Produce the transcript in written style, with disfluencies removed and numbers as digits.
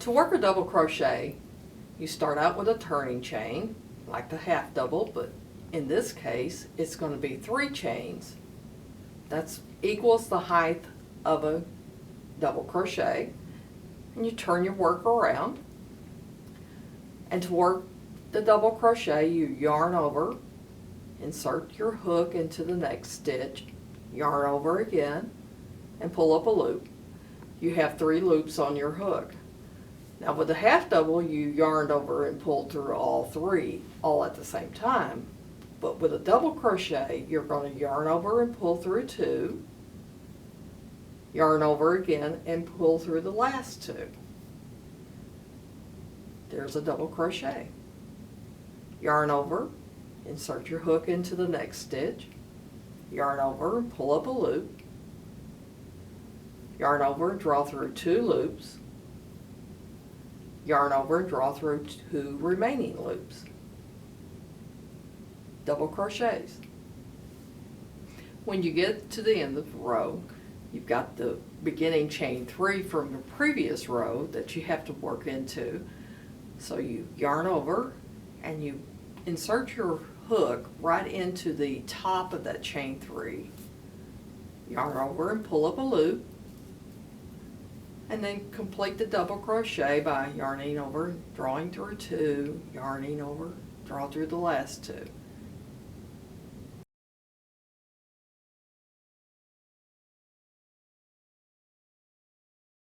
To work a double crochet, you start out with a turning chain, like the half double, but in this case, it's going to be 3 chains. That equals the height of a double crochet. And you turn your work around. And to work the double crochet, you yarn over, insert your hook into the next stitch, yarn over again, and pull up a loop. You have 3 loops on your hook. Now with the half double, you yarned over and pulled through all 3 all at the same time. But with a double crochet, you're going to yarn over and pull through 2, yarn over again and pull through the last 2. There's a double crochet. Yarn over, insert your hook into the next stitch, yarn over and pull up a loop, yarn over and draw through 2 loops, yarn over and draw through 2 remaining loops. Double crochets. When you get to the end of the row, you've got the beginning chain 3 from the previous row that you have to work into. So you yarn over and you insert your hook right into the top of that chain 3. Yarn over and pull up a loop, and then complete the double crochet by yarning over, drawing through 2, yarning over, draw through the last 2.